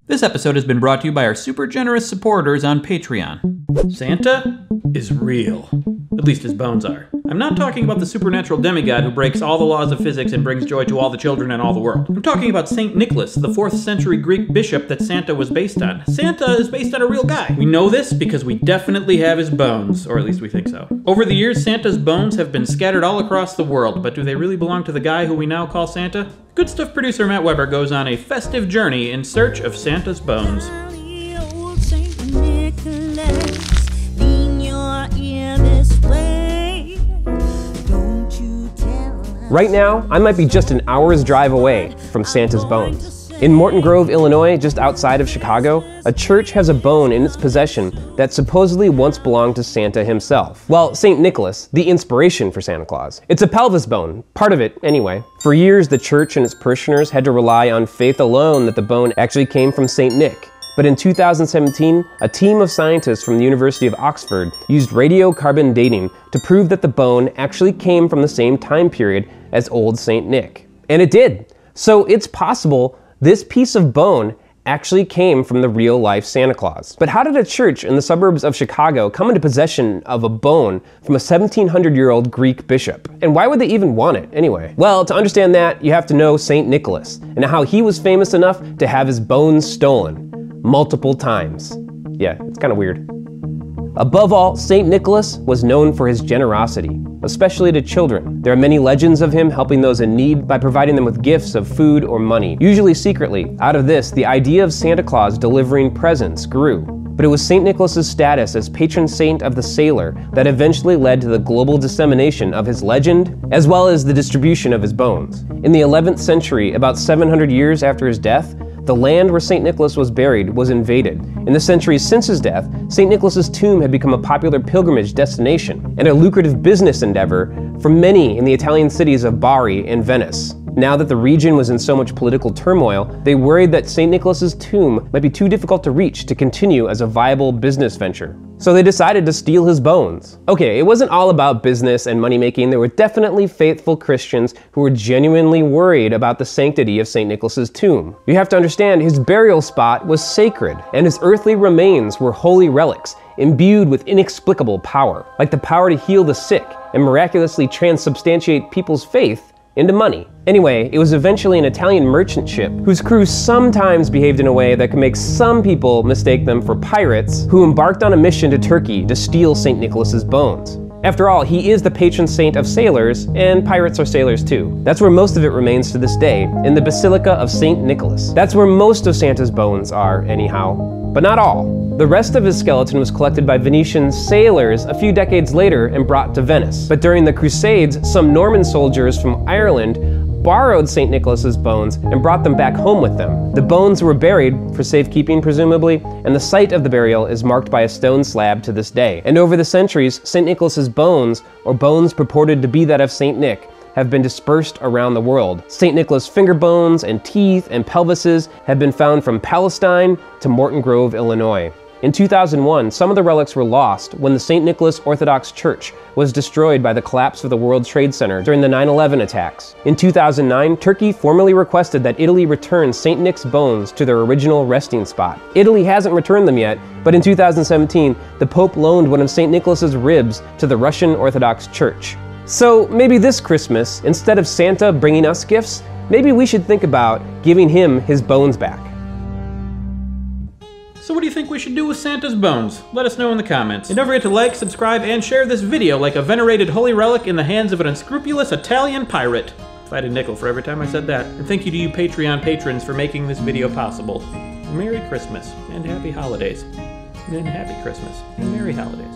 This episode has been brought to you by our super generous supporters on Patreon. Santa is real. At least his bones are. I'm not talking about the supernatural demigod who breaks all the laws of physics and brings joy to all the children in all the world. I'm talking about Saint Nicholas, the 4th century Greek bishop that Santa was based on. Santa is based on a real guy. We know this because we definitely have his bones, or at least we think so. Over the years, Santa's bones have been scattered all across the world, but do they really belong to the guy who we now call Santa? Good Stuff producer Matt Weber goes on a festive journey in search of Santa's bones. Right now, I might be just an hour's drive away from Santa's bones. In Morton Grove, Illinois, just outside of Chicago, a church has a bone in its possession that supposedly once belonged to Santa himself. Well, St. Nicholas, the inspiration for Santa Claus. It's a pelvis bone, part of it anyway. For years, the church and its parishioners had to rely on faith alone that the bone actually came from St. Nick. But in 2017, a team of scientists from the University of Oxford used radiocarbon dating to prove that the bone actually came from the same time period as old St. Nick. And it did. So it's possible this piece of bone actually came from the real-life Santa Claus. But how did a church in the suburbs of Chicago come into possession of a bone from a 1700-year-old Greek bishop? And why would they even want it anyway? Well, to understand that, you have to know St. Nicholas and how he was famous enough to have his bones stolen multiple times. Yeah, it's kind of weird. Above all, St. Nicholas was known for his generosity, especially to children. There are many legends of him helping those in need by providing them with gifts of food or money, usually secretly. Out of this, the idea of Santa Claus delivering presents grew. But it was St. Nicholas's status as patron saint of the sailor that eventually led to the global dissemination of his legend, as well as the distribution of his bones. In the 11th century, about 700 years after his death, the land where St. Nicholas was buried was invaded. In the centuries since his death, St. Nicholas's tomb had become a popular pilgrimage destination and a lucrative business endeavor for many in the Italian cities of Bari and Venice. Now that the region was in so much political turmoil, they worried that St. Nicholas's tomb might be too difficult to reach to continue as a viable business venture. So they decided to steal his bones. Okay, it wasn't all about business and money-making. There were definitely faithful Christians who were genuinely worried about the sanctity of St. Nicholas's tomb. You have to understand, his burial spot was sacred, and his earthly remains were holy relics, imbued with inexplicable power, like the power to heal the sick and miraculously transubstantiate people's faith into money. Anyway, it was eventually an Italian merchant ship whose crew sometimes behaved in a way that could make some people mistake them for pirates who embarked on a mission to Turkey to steal St. Nicholas's bones. After all, he is the patron saint of sailors, and pirates are sailors too. That's where most of it remains to this day, in the Basilica of St. Nicholas. That's where most of Santa's bones are, anyhow. But not all. The rest of his skeleton was collected by Venetian sailors a few decades later and brought to Venice. But during the Crusades, some Norman soldiers from Ireland borrowed St. Nicholas's bones and brought them back home with them. The bones were buried, for safekeeping presumably, and the site of the burial is marked by a stone slab to this day. And over the centuries, St. Nicholas's bones, or bones purported to be that of St. Nick, have been dispersed around the world. St. Nicholas finger bones and teeth and pelvises have been found from Palestine to Morton Grove, Illinois. In 2001, some of the relics were lost when the St. Nicholas Orthodox Church was destroyed by the collapse of the World Trade Center during the 9/11 attacks. In 2009, Turkey formally requested that Italy return St. Nick's bones to their original resting spot. Italy hasn't returned them yet, but in 2017, the Pope loaned one of St. Nicholas's ribs to the Russian Orthodox Church. So maybe this Christmas, instead of Santa bringing us gifts, maybe we should think about giving him his bones back. So what do you think we should do with Santa's bones? Let us know in the comments. And don't forget to like, subscribe, and share this video like a venerated holy relic in the hands of an unscrupulous Italian pirate. If I had a nickel for every time I said that. And thank you to you Patreon patrons for making this video possible. Merry Christmas, and Happy Holidays. And Happy Christmas, and Merry Holidays.